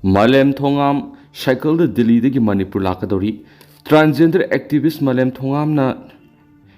Malem Thongam cycle the Delhi the Manipur Lakadori. Transgender activist Malem Thongam na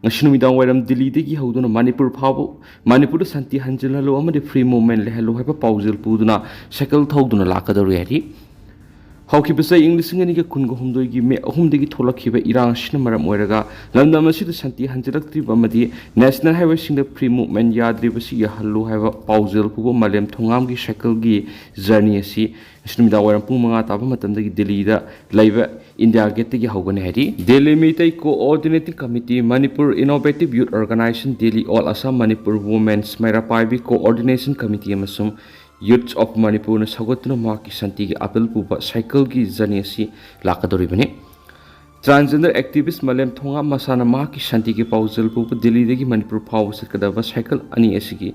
Nashunumidang Wedam Delhi the Hoduna Manipur Pabo, Manipur Santi Hanjela Loma the free movement Lehalo have a pausal Puduna, cycle Toduna Lakadori. How keep say English and Kungo Humdogi me home de Tolakiba Iran Shinamara Moraga, London Masi Santi Hanjelak Bamadi, National Highway sing the pre movement yard rivasi Halu have a pausal Pubo Malem Tongamgi Shakelgi Zerniasi, Snumida Pumanga Tabamatam Delhi Live India get the Hoganadi. Delhi Meitei Coordinating Committee, Manipur Innovative Youth Organization, Delhi All Assam Manipur Women's Mairapai Coordination Committee Amasum. Youths of Manipur na sagot na mga kisanti ki apel pupa cycle ki zani si lakadori bane. Transgender activist Malem Thongam masana mga kisanti ki pausal pupa Delhi degi Manipur pausal kadaba cycle ani esigi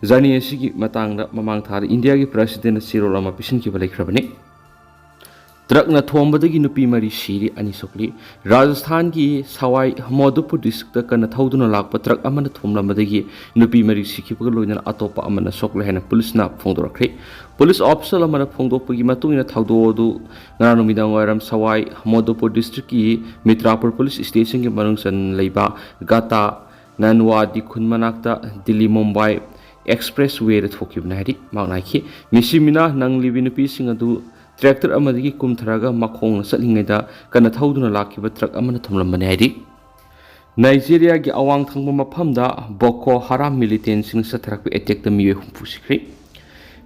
zani esigi matang na mamang thari India ki president na Sire lama pisin ki balai krabane. Truck na Thombadagi Nupi Mari Sire ani Sokle Rajasthan ki Sawai Hamadupur district ka na thauduna lakpa truck amana Thomlamadagi Nupi Mari Sikipagaloina Atopa amana Sokle hena police na phongdorakre police officer amana phongdopagi matungina thaudodu nganumidang waram Sawai Hamadupur district ki Mitrapur police station ki manungsan leiba gata nanwadi khunmanakta Delhi Mumbai expressway thokibna hari magnaki misimina nang libi nupi singadu Tractor amadagi kumtharaga makong satlingeda kana thauduna lakiba truck amana thumlambane haidi Nigeria gi awang thangba maphamda Boko Haram militant sing satharak attack the miwe humpu sikri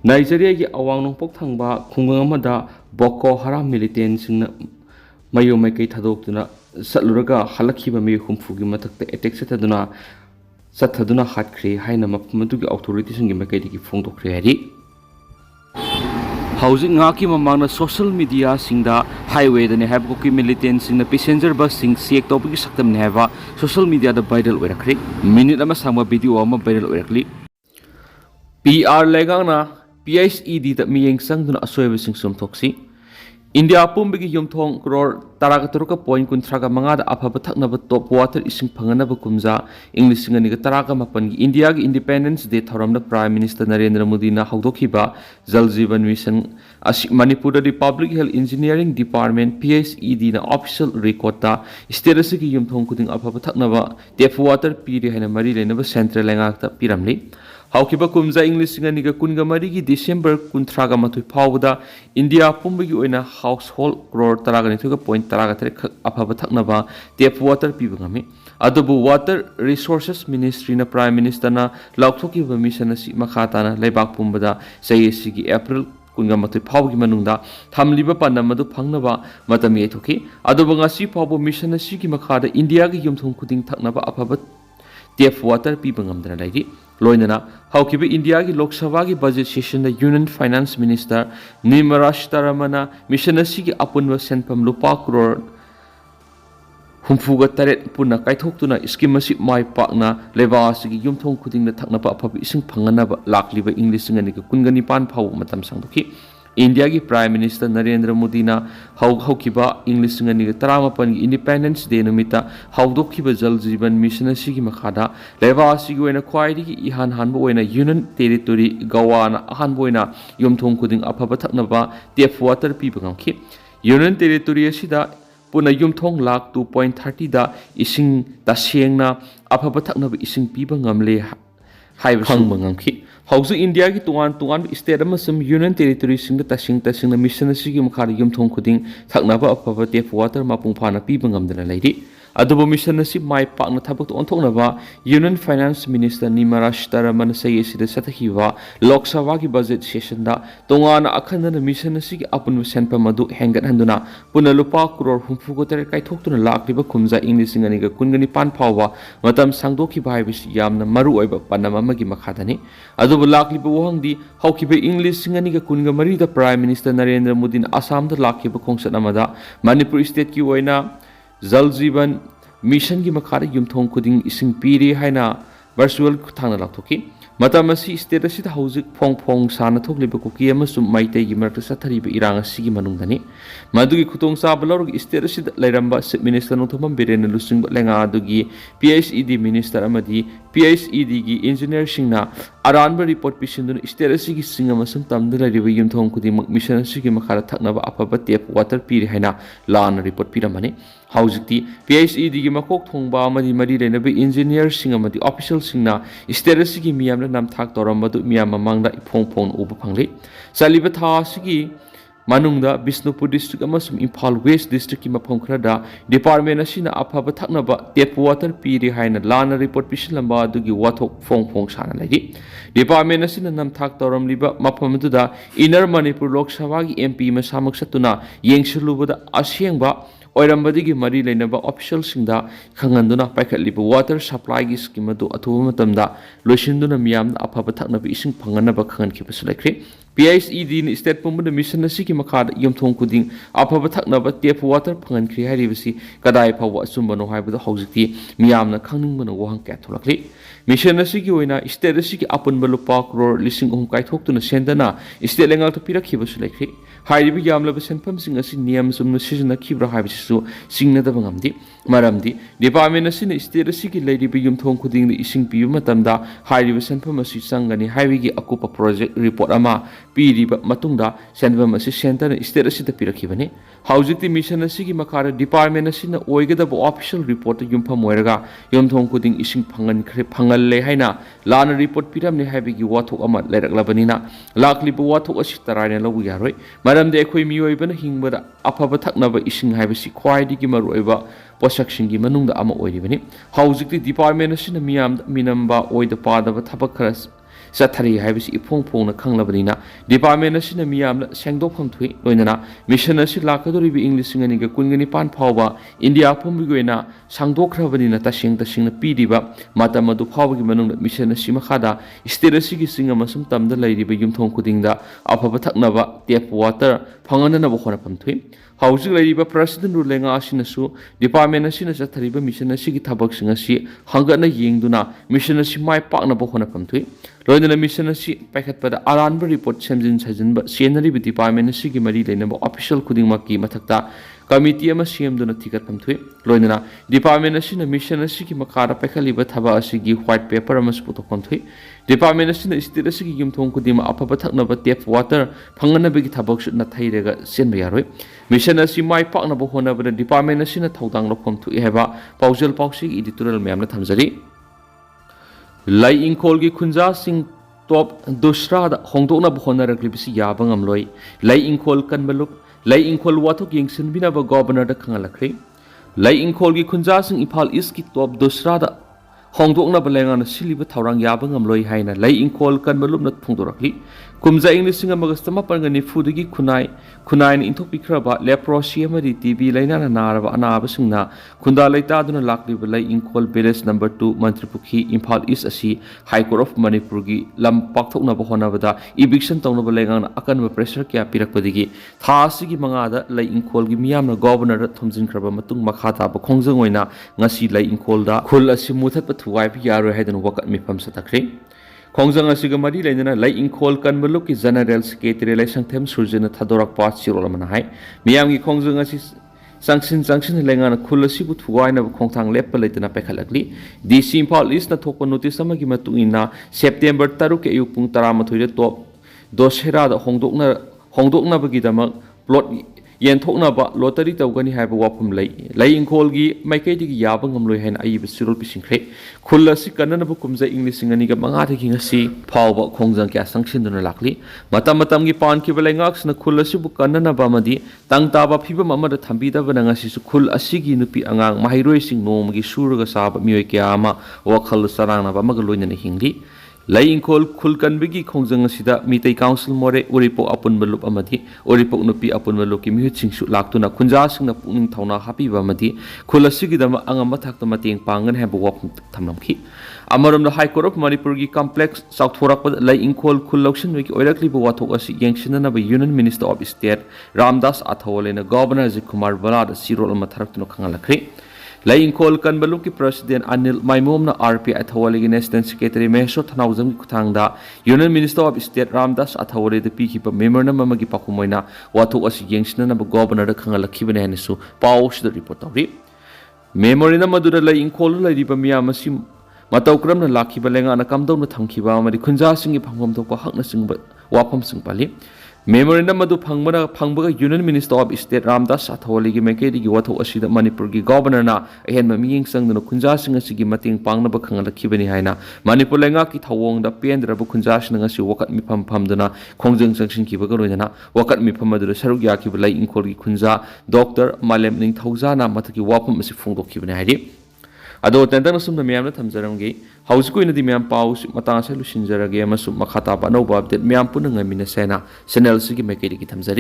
Nigeria gi awang nongpok thangba khungang amada Boko Haram militant sing mayo mai kai thadokduna satluraga halakhiba miwe humpu gi mathakta attack sathaduna hatkhre haina maphamdu gi authorities ngi mai kai gi phongdokre haidi Housing ngaki mamang social media singda highway the have Kuki militants in the passenger bus sing siek topic saktam neva social media the viral oirakle minute ama sama video ama viral oirakle PR legana PhD that miyeng sang duna asoybe sing somthoksi India pumbigi yumthong crore taraka point kuntraga mangada aphaba thaknaba top water ising phanganaba kumja English ngani taraka mapan gi India gi Independence Day thoramna Prime Minister Narendra Modi na hawdokhiba Jal Jeevan Mission Manipur the Public Health Engineering Department PhD na official record ta state gi yumthong kuding aphaba thaknaba tap water piri haina mari lenaba central lengak ta piramli Haukiba kumza English ngani ga kunga mari gi December kuntraga matui phawda India pumbigi oina household crore taragani thuga point taraga thre aphaba thaknaba tap water pibangami adubu water resources ministry na prime minister na laukhoki mission asi makhata na leibak pumbada sayesi gi April kunga matui phawgi manungda thamliba panamadu phangnaba matami ethoki adubu ngasi phawbo mission asi gi makhada India gi yumthong kuding thaknaba aphaba tap water pibangamdana laigi Loinana, Haukiba India ki Lok Sabha ki budget session the Union Finance Minister Nirmala Sitharaman Missionasi ki apunwa senpam lupa crore humfuga taret puna kaithoktuna scheme asi mai pakna lebas ki yumthong khuding na thaknaba aphabi ising phanganaba lakliba English ngani ka kungani pan phau matam sangdoki India ki Prime Minister Narendra Modi na haukiba English ngani ka taramapan ki Independence Day numita haudokhiba Jal Jeevan Mission asi ki makhada lebas ki oina khwaidi ki ihan hanbo oina Union Territory Goa na hanbo oina yumthong khuding aphaba thaknaba tap water pibangam Union Territory asida puna yumthong lak 2.30 da ising tasengna aphaba thaknaba ising pibangamle haibasang mangamki Hausa India ki tuan state amasum Union Territory sing tasing na mission asigi makhari yumthong khuding thaknaba aphaba tap water mapung phana pibangamdana leiri adubo mission asi mai pakna thabak onthoknaba Union Finance Minister Nirmala Sitharaman sayesida sathiwa Lok Sabha ki budget session da tongana akhandana mission asi ki apun senpa madu hengat handuna punalupa crore humfugoter kaithoktuna lakliba khumja English ngani ga kungani pan phawwa matam sangdokhi bhaibis yamna maru oiba panama magi makhadani adubo lakliba wahangdi haukiba English ngani ga kunga mari da Prime Minister Narendra Modi na Assam da lakliba khongsat amada Manipur state ki oina Jal Jeevan Mission ki makhari yumthong kuding ising piri haina virtual thangna lakhoki matamasi state asida hauzik phong sana thokliba Kuki amasum Meitei gi marakta sathariba irang asigi manungdani madugi khutong sa balor state asida lairamba minister nothomam birena lusing lenga adugi PhD minister amadi PhD gi engineer singna aranba report pisin state asigi singa masum tamda lariba yumthong khudimak mission asigi makhara thaknaba afaba tap water piri haina lan report piramani haujikti PhD gi makok thongba amadi mari lenaba engineer singa madi official singna state asigi miyamna nam thak torambadu miyam mamangda iphong phong uba phangli saliba tha asigi manungda Bisnupur district amasum Imphal West district ki mafam khrada department asina afaba thaknaba tap water piri haina lana report pisilamba adugi wathok phong phong sana lagi department asina nam thak toram liba mafam aduda inner Manipur Lok Sabha gi MP masamak satuna yengsulubada asyengba oirambadigi mari leinaba official singda khanganduna paikhatliba water supply gi scheme adu athuba matamda loisinduna miyamna afaba thaknaba ising phanganaba khangan khibasu laikre PhD ni state pumba mission asiki makhada yumthong kuding afaba thaknaba tap water phangan khri haribasi kadai phawa asumbano haibada haujikti miyamna khangningbana wahang ka tholakli mission asiki oina state asiki apunba lupa crore lising ohum kaithoktuna sendana state lengal to pirakhibasu laikre hairibi yamlaba senpham sing asi niyam sumna sijna khibra haibisi singna da bangamdi maramdi department asina state asiki leiribi yumthong kuding ni ising piyu matamda hairibi senpham asi sangani highway akupa project report ama piriba matungda senpham asi center state asida pirakhibani haujikti mission asigi makhara department asina oigada official report yumpham oiraga yumthong kuding ising phangan khre phangalle haina lana report piramni haibigi wathok ama leiraklabanina laklibu wathok asi tarayna lawu yaroi maramde ekhoi miyoibana hingbada afaba thaknaba ising haibisi khwaidigi maroiba posakshingi manungda ama oiribani haujikti department asina miyam minamba oida padaba thabak khara sathari haibisi iphong phongna khanglabanina department asina miyamna sengdokpham thui loinana mission asi lakadoribi english ngani ga kungani pan phawba india phumbi goina sangdokkhrabanina tasing tasingna pidiba matamadu phawgi manungda mission asi makhada state asi gi singa masum tamda lairiba yumthong kudingda afaba thaknaba tap water phangana bo khona pham thui haujik lairiba president rulenga asinasu department asina sathariba mission asi gi thabak singa si hangana yengduna mission asi mai pakna bo khona pham thui loinana mission asi paikhatpada aranba report semjin sajinba scenery department asi gi mari leinaba official khudingmaki mathakta committee ama semduna thikatpam thui loinana department asina mission asi gi makara paikhaliba thaba asi gi white paper ama sputokpam thui department asina state asi gi yumthong kudima afaba thaknaba tap water phangana begi thabak su na thairega senba yaroi mission asi mai pakna bo honabada department asina thodang lokhom thui heba paujal pausi editorial memna thamjari lai ingkhol gi khunja sing top dusra da hongdokna bhona raklibisi yabangam loi lai ingkhol kanbaluk lai ingkhol wathok yengsin bina ba governor da khangalakre lai ingkhol gi khunja sing Imphal East ki top dusra da hongdokna balenga na siliba thawrang yabangam loi haina lai ingkhol kanbaluk na phungdorakli kumja english singa magastama parngani fudagi khunai ni inthokpikraba leprosy amari TB laina na naraba anaba singna khunda laita duna lakliba lai ingkhol village number 2 Mantripukhi Imphal East asi High Court of Manipur gi lam pakthokna ba honabada eviction tawna balenga na akanba pressure kya pirakpadigi thasi gi mangada lai ingkhol gi miyamna governor da thomjin khraba matung makhata ba khongjang oina ngasi lai ingkhol da khul asi muthat pa thuwai pi yaro haidon wakat mifam satakre khongjang asiga mari lainana lai ingkhol kanbaluk ki general secretary lai sangthem surjena thadorak pa chirol mana hai miyam gi khongjang asi sangsin lengana khul asi bu thuwaina khongthang lepa leitana pekhalakli DC Imphal East na thokpa notice ama gi matungina September 3 ke ayuk pung 13 re top dosera da hongdokna bagi damak plot yenthokna ba lottery tawgani haiba wapum lai ingkhol gi maikei gi yaba ngamloi hain ayiba sirol pisingkhre khul asi kanana bu kumja english ngani ga manga thiki ngasi phawba khongjang kya sangsin duna lakli matam gi pan ki belengak sna khul asi bu kanana ba madi tangta ba phibam amada thambi da bana ngasi su khul asi gi nupi angang mahairoi sing nom gi suraga saba mioi kya ama wakhal sarang na ba maga loina ni hingli lai ingkhol khulkan bigi khongjang asida Meitei council more uripok apun balup amadi uripok nupi apun balup ki mihu chingsu laktuna khunja singna pungning thauna hapi ba amadi khulasi gi dama angama thakta mateng pangan heba wap thamlamki amarom High Court of Manipur gi complex southforak lai ingkhol khulauction wiki oirakli bo wathok asi yengsinana ba Union Minister of State Ramdas Athawale na Governor Kumar Balad sirol ma tharaktuno khangalakri lai ingkhol kanbaluk ki president Anil Maimom na RP Athawale gi national secretary Meso Thanaujam ki kuthangda Union Minister of State Ramdas Athawale de pi ki pa member na mamagi pakumoina wathok asi yengsinana ba governor da khangalakhi bane hanisu pawsh da report tawri memory na madura lai ingkhol lai ri ba miyam asi ꯃꯇꯧ ꯀꯔꯝꯅ ꯂꯥꯛꯈꯤꯕ ꯂꯩꯉꯥꯛꯅ ꯀꯝꯗꯧꯅ ꯊꯝꯈꯤꯕ ꯑꯃꯗꯤ ꯈꯨꯟꯖꯥꯁꯤꯡꯒꯤ ꯐꯪꯐꯝ ꯊꯣꯛꯄ ꯍꯛꯅꯆꯤꯡꯕ ꯋꯥꯐꯝꯁꯤꯡ ꯄꯜꯂꯤ ꯃꯦꯃꯣꯔꯦꯟꯗꯝ ꯑꯗꯨ ꯐꯪꯕꯒ union minister of state Ramdas ꯑꯊꯋꯥꯂꯤꯒꯤ ꯃꯥꯏꯀꯩꯗꯒꯤ ꯋꯥꯊꯣꯛ ꯑꯁꯤꯗ ꯃꯅꯤꯄꯨꯔꯒꯤ ꯒꯣꯕꯔꯅꯔꯅ ꯑꯍꯦꯟꯕ ꯃꯤꯠꯌꯦꯡ ꯆꯪꯗꯨꯅ ꯈꯨꯟꯖꯥꯁꯤꯡ ꯑꯁꯤꯒꯤ ꯃꯇꯦꯡ ꯄꯥꯡꯅꯕ ꯈꯪꯍꯜꯂꯛꯈꯤꯕꯅꯤ ꯍꯥꯏꯅ ꯃꯅꯤꯄꯨꯔ ꯂꯩꯉꯥꯛꯀꯤ ꯊꯧꯑꯣꯡꯗ ꯄꯦꯟꯗ꯭ꯔꯕ ꯈꯨꯟꯖꯥꯁꯤꯡꯅ ꯉꯁꯤ ꯋꯥꯀꯠ ꯃꯤꯐꯝ ꯐꯝꯗꯨꯅ ꯈꯣꯡꯖꯪ ꯆꯪꯁꯤꯟꯈꯤꯕꯒ ꯂꯣꯏꯅꯅ ꯋꯥꯀꯠ ꯃꯤꯐꯝ ꯑꯗꯨꯗ ꯁꯔꯨꯛ ꯌꯥꯈꯤꯕ ꯂꯩ ꯏꯪꯈꯣꯜꯒꯤ ꯈꯨꯟꯖꯥ ꯗꯣꯛꯇꯔ ꯃꯥꯂꯦꯝ ꯅꯤꯡꯊꯧꯖꯥꯅ ꯃꯊꯛꯀꯤ ꯋꯥꯐꯝ ꯑꯁꯤ ꯐꯣꯡꯗꯣꯛꯈꯤꯕꯅꯤ ꯍꯥꯏꯔꯤ ꯑꯗꯣ ꯇꯦꯟꯇꯪ ꯑꯁꯨꯝꯅ ꯃꯌꯥꯝꯅ ꯊꯝꯖꯔꯝꯒꯦ ꯍꯧꯖꯤꯛ ꯑꯣꯏꯅꯗꯤ ꯃꯌꯥꯝ ꯄꯥꯎ ꯃꯇꯥꯡ ꯑꯁꯤ ꯂꯣꯏꯁꯤꯟꯖꯔꯒꯦ ꯑꯃꯁꯨꯡ ꯃꯈꯥ ꯇꯥꯕ ꯑꯅꯧꯕ ꯑꯞꯗꯦꯠ ꯃꯌꯥꯝ ꯄꯨꯟꯅ ꯉꯥꯏꯃꯤꯟꯅꯁꯦꯅ ꯆꯦꯅꯦꯜ ꯑꯁꯤꯒꯤ ꯃꯥꯏꯀꯩꯗꯒꯤ ꯊꯝꯖꯔꯤ